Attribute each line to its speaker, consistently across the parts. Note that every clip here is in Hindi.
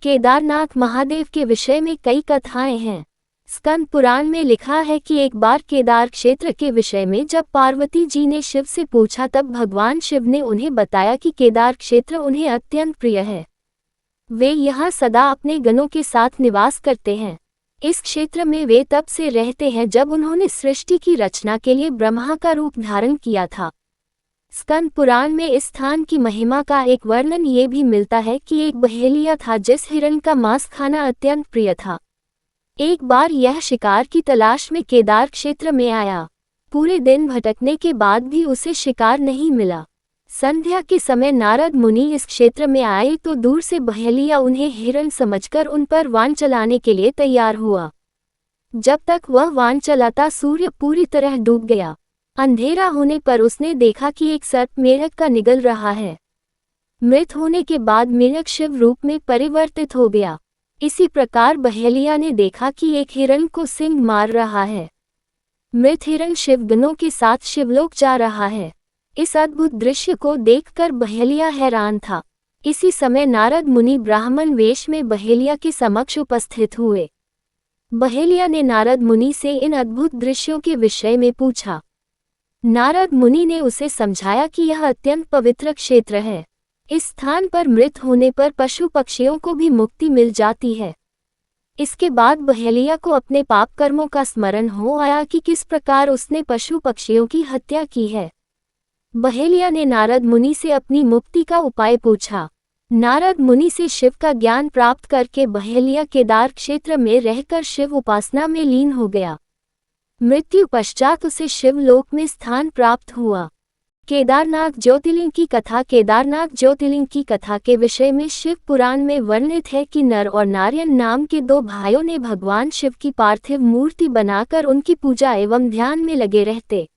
Speaker 1: केदारनाथ महादेव के विषय में कई कथाएं हैं। स्कंद पुराण में लिखा है कि एक बार केदार क्षेत्र के विषय में जब पार्वती जी ने शिव से पूछा तब भगवान शिव ने उन्हें बताया कि केदार क्षेत्र उन्हें अत्यंत प्रिय है। वे यहाँ सदा अपने गणों के साथ निवास करते हैं। इस क्षेत्र में वे तब से रहते हैं जब उन्होंने सृष्टि की रचना के लिए ब्रह्मा का रूप धारण किया था। स्कंद पुराण में इस स्थान की महिमा का एक वर्णन ये भी मिलता है कि एक बहेलिया था जिस हिरण का मांस खाना अत्यंत प्रिय था। एक बार यह शिकार की तलाश में केदार क्षेत्र में आया। पूरे दिन भटकने के बाद भी उसे शिकार नहीं मिला। संध्या के समय नारद मुनि इस क्षेत्र में आए तो दूर से बहेलिया उन्हें हिरण समझकर उन पर वाण चलाने के लिए तैयार हुआ। जब तक वह वाण चलाता सूर्य पूरी तरह डूब गया। अंधेरा होने पर उसने देखा कि एक सर्प मेढक का निगल रहा है। मृत होने के बाद मेढक शिव रूप में परिवर्तित हो गया। इसी प्रकार बहेलिया ने देखा कि एक हिरण को सिंह मार रहा है। मृत हिरण शिवगणों के साथ शिवलोक जा रहा है। इस अद्भुत दृश्य को देखकर बहेलिया हैरान था। इसी समय नारद मुनि ब्राह्मण वेश में बहेलिया के समक्ष उपस्थित हुए। बहेलिया ने नारद मुनि से इन अद्भुत दृश्यों के विषय में पूछा। नारद मुनि ने उसे समझाया कि यह अत्यंत पवित्र क्षेत्र है। इस स्थान पर मृत होने पर पशु पक्षियों को भी मुक्ति मिल जाती है। इसके बाद बहेलिया को अपने पाप कर्मों का स्मरण हो आया कि किस प्रकार उसने पशु पक्षियों की हत्या की है। बहेलिया ने नारद मुनि से अपनी मुक्ति का उपाय पूछा। नारद मुनि से शिव का ज्ञान प्राप्त करके बहेलिया केदार क्षेत्र में रहकर शिव उपासना में लीन हो गया। मृत्यु पश्चात उसे शिवलोक में स्थान प्राप्त हुआ। केदारनाथ ज्योतिर्लिंग की कथा। केदारनाथ ज्योतिर्लिंग की कथा के विषय में शिव पुराण में वर्णित है कि नर और नारायण नाम के दो भाइयों ने भगवान शिव की पार्थिव मूर्ति बनाकर उनकी पूजा एवं ध्यान में लगे रहते।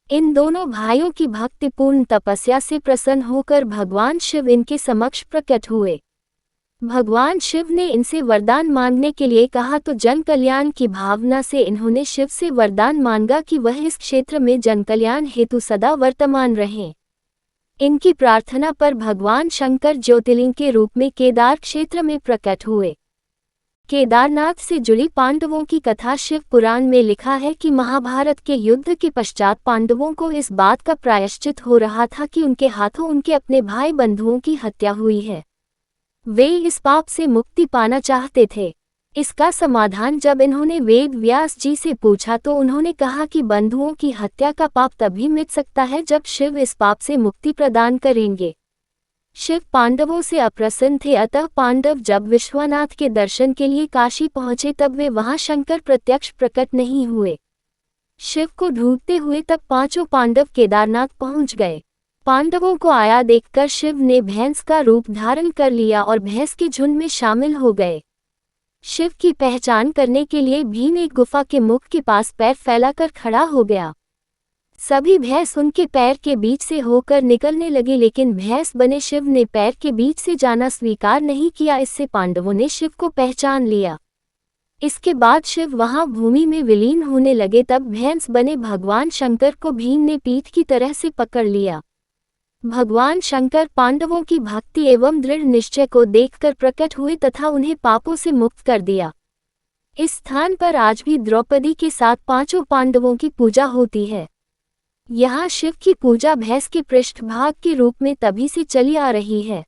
Speaker 1: इन दोनों भाइयों की भक्तिपूर्ण तपस्या से प्रसन्न होकर भगवान शिव इनके समक्ष प्रकट हुए। भगवान शिव ने इनसे वरदान मांगने के लिए कहा तो जन कल्याण की भावना से इन्होंने शिव से वरदान मांगा कि वह इस क्षेत्र में जन कल्याण हेतु सदा वर्तमान रहें। इनकी प्रार्थना पर भगवान शंकर ज्योतिर्लिंग के रूप में केदार क्षेत्र में प्रकट हुए। केदारनाथ से जुड़ी पांडवों की कथा। शिव पुराण में लिखा है कि महाभारत के युद्ध के पश्चात पांडवों को इस बात का प्रायश्चित हो रहा था कि उनके हाथों उनके अपने भाई बंधुओं की हत्या हुई है। वे इस पाप से मुक्ति पाना चाहते थे। इसका समाधान जब इन्होंने वेद व्यास जी से पूछा तो उन्होंने कहा कि बंधुओं की हत्या का पाप तभी मिट सकता है जब शिव इस पाप से मुक्ति प्रदान करेंगे। शिव पांडवों से अप्रसन्न थे, अतः पांडव जब विश्वनाथ के दर्शन के लिए काशी पहुंचे तब वे वहां शंकर प्रत्यक्ष प्रकट नहीं हुए। शिव को ढूंढते हुए तब पांचों पांडव केदारनाथ पहुंच गए। पांडवों को आया देखकर शिव ने भैंस का रूप धारण कर लिया और भैंस के झुंड में शामिल हो गए। शिव की पहचान करने के लिए भीम एक गुफा के मुख के पास पैर फैलाकर खड़ा हो गया। सभी भैंस उनके पैर के बीच से होकर निकलने लगे, लेकिन भैंस बने शिव ने पैर के बीच से जाना स्वीकार नहीं किया। इससे पांडवों ने शिव को पहचान लिया। इसके बाद शिव वहां भूमि में विलीन होने लगे। तब भैंस बने भगवान शंकर को भीम ने पीठ की तरह से पकड़ लिया। भगवान शंकर पांडवों की भक्ति एवं दृढ़ निश्चय को देखकर प्रकट हुए तथा उन्हें पापों से मुक्त कर दिया। इस स्थान पर आज भी द्रौपदी के साथ पांचों पांडवों की पूजा होती है। यहाँ शिव की पूजा भैंस के पृष्ठभाग के रूप में तभी से चली आ रही है।